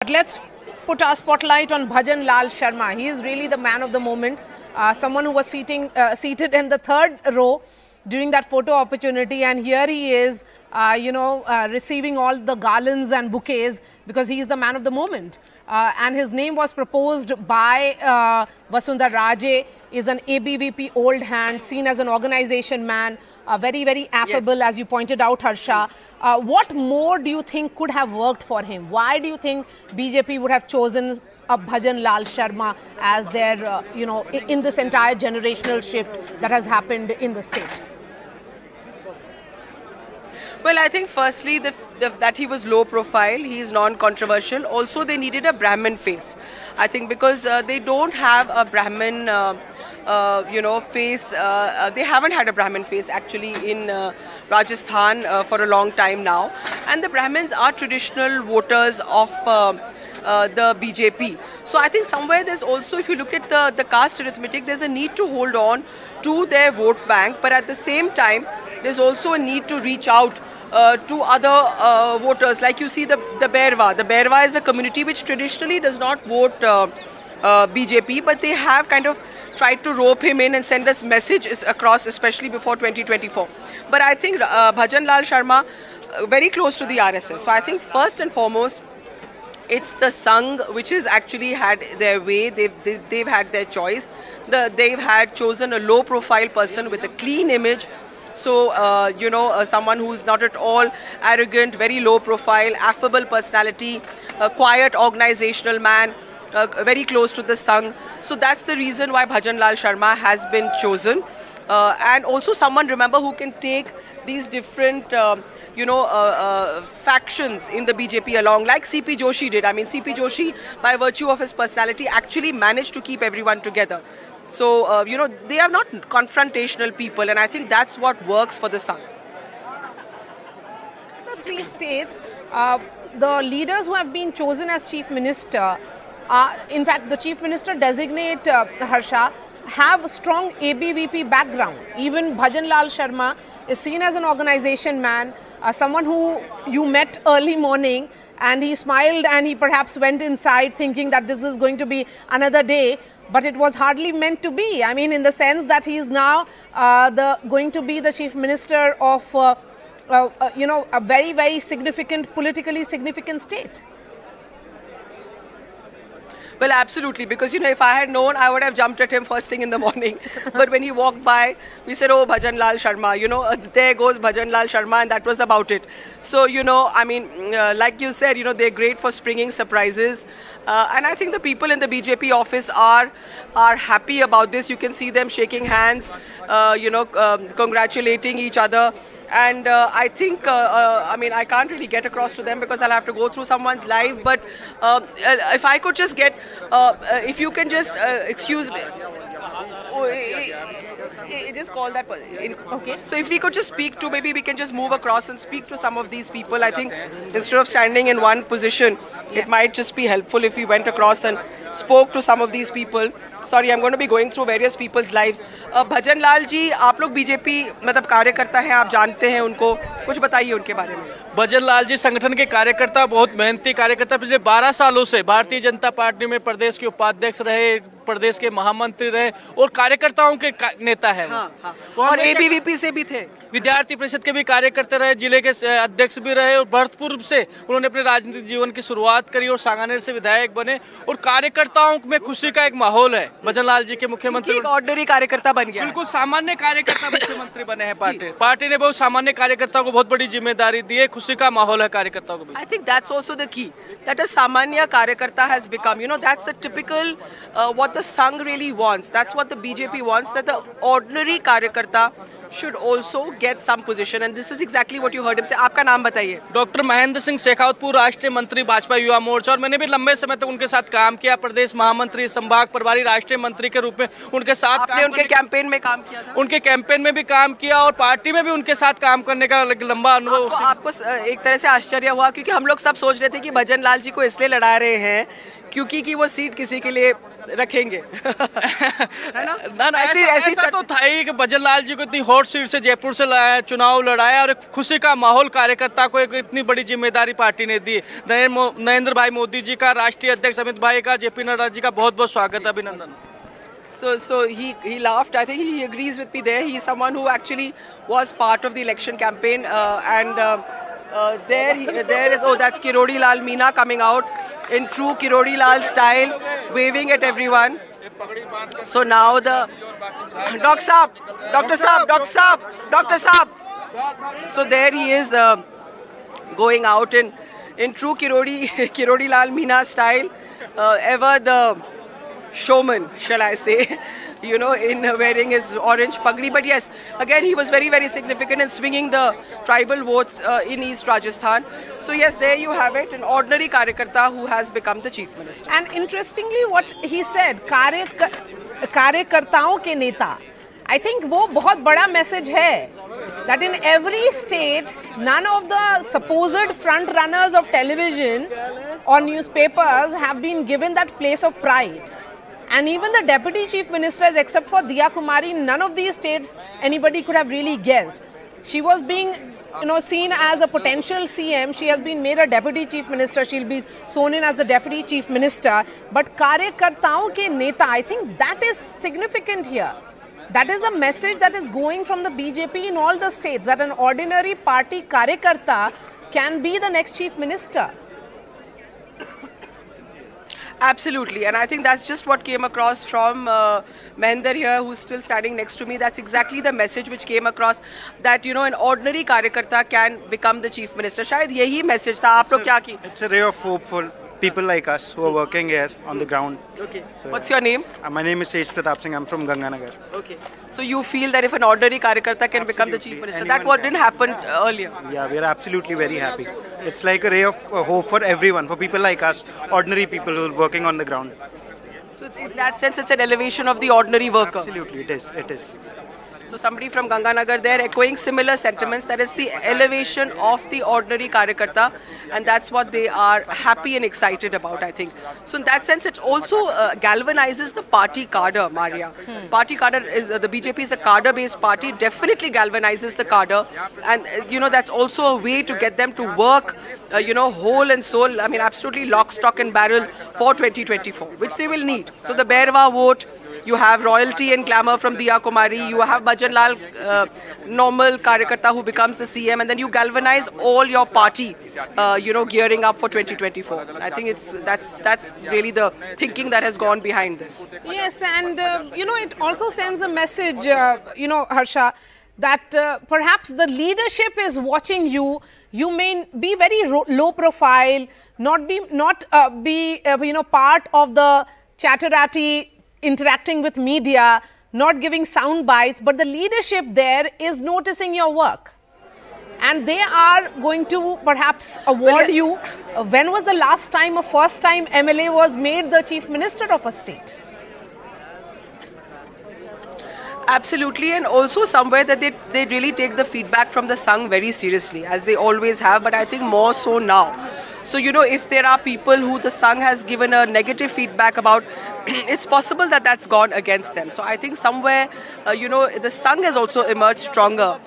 But let's put our spotlight on Bhajanlal Sharma. He is really the man of the moment. Someone who was seated in the third row during that photo opportunity, and here he is, receiving all the garlands and bouquets because he is the man of the moment. And his name was proposed by Vasundhara Raje. Is an ABVP old hand, seen as an organization man, very, very affable, yes, as you pointed out, Harsha. What more do you think could have worked for him? Why do you think BJP would have chosen Bhajanlal Sharma as their, in this entire generational shift that has happened in the state? Well, I think firstly that he was low profile, he is non-controversial. Also, they needed a Brahmin face. I think because they don't have a Brahmin, face. They haven't had a Brahmin face actually in Rajasthan for a long time now. And the Brahmins are traditional voters of the BJP. So I think somewhere there's also, if you look at the caste arithmetic, there's a need to hold on to their vote bank. But at the same time, there's also a need to reach out to other voters. Like you see the Berwa. The Berwa is a community which traditionally does not vote BJP, but they have kind of tried to rope him in and send us messages across, especially before 2024. But I think Bhajanlal Sharma, very close to the RSS. So I think first and foremost, it's the Sangh which has actually had their way. They've had their choice. They've had chosen a low-profile person with a clean image. So, someone who's not at all arrogant, very low profile, affable personality, a quiet organizational man, very close to the Sangh. So that's the reason why Bhajanlal Sharma has been chosen. And also someone, remember, who can take these different, factions in the BJP along, like CP Joshi did. I mean, CP Joshi, by virtue of his personality, actually managed to keep everyone together. So, they are not confrontational people, and I think that's what works for the Sangh. The three states, the leaders who have been chosen as Chief Minister, in fact, the Chief Minister designate, Harsha, have a strong ABVP background. Even Bhajanlal Sharma is seen as an organization man, someone who you met early morning, and he smiled and he perhaps went inside thinking that this is going to be another day. But it was hardly meant to be. I mean, in the sense that he is now going to be the Chief Minister of, a very, very significant, politically significant state. Well, absolutely, because, if I had known, I would have jumped at him first thing in the morning. But when he walked by, we said, oh, Bhajanlal Sharma, there goes Bhajanlal Sharma, and that was about it. So, like you said, they're great for springing surprises. And I think the people in the BJP office are happy about this. You can see them shaking hands, congratulating each other. And I think, I can't really get across to them because I'll have to go through someone's live. But if I could just get, if you can just, excuse me. Just call that person. Okay. So if we could just speak to, maybe we can just move across and speak to some of these people. I think instead of standing in one position, it might just be helpful if we went across and spoke to some of these people. Sorry, I'm going to be going through various people's lives. Bhajanlal ji, आप लोग BJP मतलब कार्यकर्ता हैं, आप जानते हैं उनको, कुछ बताइए उनके बारे में। भजनलाल जी संगठन के कार्यकर्ता, बहुत मेहनती कार्यकर्ता, पिछले 12 सालों से भारतीय जनता पार्टी में प्रदेश के उपाध्यक्ष रहे, प्रदेश के महामंत्री रहे और कार्यकर्ताओं के नेता है। हाँ। और एबीवीपी से भी थे, विद्यार्थी परिषद के भी कार्यकर्ता रहे, जिले के अध्यक्ष भी रहे और भरतपुर से उन्होंने अपने राजनीतिक जीवन की शुरुआत करी और सांगानेर से विधायक बने और कार्यकर्ताओं में खुशी का एक माहौल है। भजनलाल जी के मुख्यमंत्री, एक ऑर्डिनरी कार्यकर्ता बन गया, बिल्कुल सामान्य कार्यकर्ता मुख्यमंत्री बने हैं। पार्टी ने बहुत सामान्य कार्यकर्ताओं को बहुत बड़ी जिम्मेदारी दी है, खुशी का माहौल है कार्यकर्ताओं को भी। I think that's also the key, that a samanya कार्यकर्ता has become, that's the typical what the Sangh really wants. That's what the BJP wants, that the ordinary कार्यकर्ता should also get some position, and this is exactly what you heard him say. आपका नाम बताइए। Doctor Mahendra Singh शेखावतपुर, राष्ट्रीय मंत्री भाजपा युवा मोर्चा, और मैंने भी लंबे समय तक उनके साथ काम किया, प्रदेश महामंत्री, संभाग प्रभारी, राष्ट्रीय मंत्री के रूप में उनके साथ। आपने उनके कैंपेन में काम किया था? उनके कैंपेन में भी काम किया और पार्टी में भी उनके साथ काम करने का लंबा अनुभव। आपको एक तरह से आश्चर्य हुआ, क्योंकि हम लोग सब सोच रहे थे कि भजनलाल जी को इसलिए लड़ा रहे हैं क्योंकि वो सीट किसी के लिए रखेंगे, है ना? ऐसी तो था ही कि भजनलाल जी को इतनी नॉर्थ सीट से जयपुर से चुनाव लड़ाया और एक खुशी का माहौल कार्यकर्ता को एक इतनी बड़ी जिम्मेदारी पार्टी ने दी। नरेंद्र भाई मोदी जी का, राष्ट्रीय अध्यक्ष अमित भाई का, जेपी नड्डा जी का बहुत बहुत स्वागत, अभिनंदन। So he laughed. I think he agrees with me there. He is someone who actually was part of the election campaign, there is, oh, that's Kirodi Lal Meena coming out in true Kirodi Lal style, waving at everyone. So now the Dr. Saab. So there he is going out in true Kirodi Lal Meena style, ever the showman, shall I say, in wearing his orange pagdi. But yes, again, he was very, very significant in swinging the tribal votes in East Rajasthan. So yes, there you have it, an ordinary Karyakarta who has become the Chief Minister. And interestingly, what he said, Karyakartaon ke neta, I think wo bahut bada message hai that in every state, none of the supposed front runners of television or newspapers have been given that place of pride. And even the deputy chief ministers, except for Diya Kumari, none of these states anybody could have really guessed. She was being, seen as a potential CM. She has been made a deputy chief minister. She'll be sworn in as the deputy chief minister. But Karyakartaon ke neta, I think that is significant here. That is a message that is going from the BJP in all the states, that an ordinary party Karyakarta can be the next chief minister. Absolutely, and I think that's just what came across from Mahendra here, who's still standing next to me. That's exactly the message which came across, that an ordinary Karyakarta can become the chief minister. Shayad yahi message tha. Aap log kya ki? It's a ray of hope for people like us who are working here on the ground. Okay. So, what's your name? My name is Sage Pratap Singh. I'm from Ganganagar. Okay. So you feel that if an ordinary Karyakarta can become the chief minister, that what didn't happen earlier? Yeah, we are absolutely very happy. It's like a ray of hope for everyone, for people like us, ordinary people who are working on the ground. So in that sense, it's an elevation of the ordinary worker. Absolutely, it is. It is. So somebody from Ganganagar there echoing similar sentiments, that it's the elevation of the ordinary Karyakarta, and that's what they are happy and excited about, I think. So in that sense, it also galvanizes the party cadre, Maria. Party cadre is, the BJP is a cadre-based party, definitely galvanizes the cadre, and that's also a way to get them to work, whole and soul, absolutely lock, stock and barrel for 2024, which they will need. So the Berwa vote, you have royalty and glamour from Diya Kumari, you have Bhajanlal, normal Karyakarta who becomes the CM, and then you galvanize all your party, gearing up for 2024. I think that's really the thinking that has gone behind this. Yes, and it also sends a message, Harsha, that perhaps the leadership is watching you. You may be very low profile, not be part of the chatterati, interacting with media, not giving sound bites, but the leadership there is noticing your work. And they are going to perhaps award you. When was the last time a first-time MLA was made the chief minister of a state? Absolutely, and also somewhere that they really take the feedback from the Sangh very seriously, as they always have, but I think more so now. So, if there are people who the Sangh has given a negative feedback about, it's possible that that's gone against them. So, I think somewhere, the Sangh has also emerged stronger,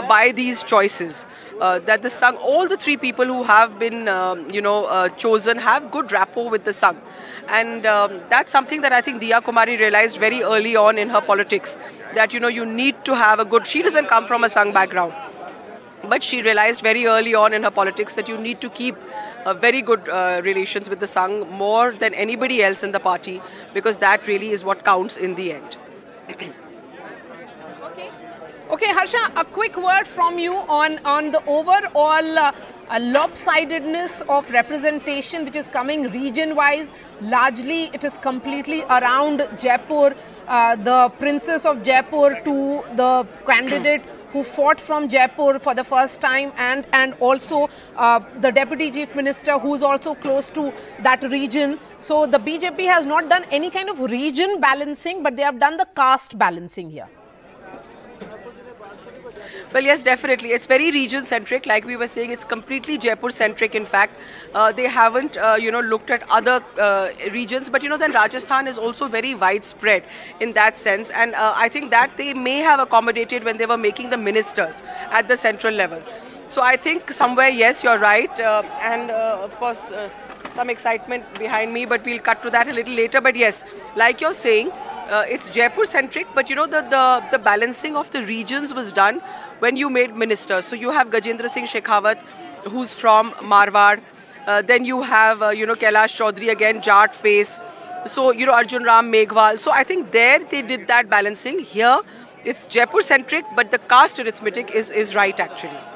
by these choices. That the Sangh, all the three people who have been, chosen have good rapport with the Sangh. And that's something that I think Diya Kumari realized very early on in her politics, that, you need to have a good, she doesn't come from a Sangh background. But she realized very early on in her politics that you need to keep very good relations with the Sangh more than anybody else in the party, because that really is what counts in the end. Okay, Harsha, a quick word from you on the overall lopsidedness of representation which is coming region-wise. Largely, it is completely around Jaipur, the princess of Jaipur to the candidate who fought from Jaipur for the first time, and also the deputy chief minister who's also close to that region. So the BJP has not done any kind of region balancing, but they have done the caste balancing here. Well, yes, definitely. It's very region-centric. Like we were saying, it's completely Jaipur-centric, in fact. They haven't, looked at other regions. But, then Rajasthan is also very widespread in that sense. And I think that they may have accommodated when they were making the ministers at the central level. So I think somewhere, yes, you're right. And, of course, some excitement behind me, but we'll cut to that a little later. But yes, like you're saying, it's Jaipur-centric, but the balancing of the regions was done when you made ministers. So you have Gajendra Singh Shekhawat, who's from Marwar. Then you have, Kailash Chaudhary again, Jat face. So, Arjun Ram Meghwal. So I think there they did that balancing. Here, it's Jaipur-centric, but the caste arithmetic is right actually.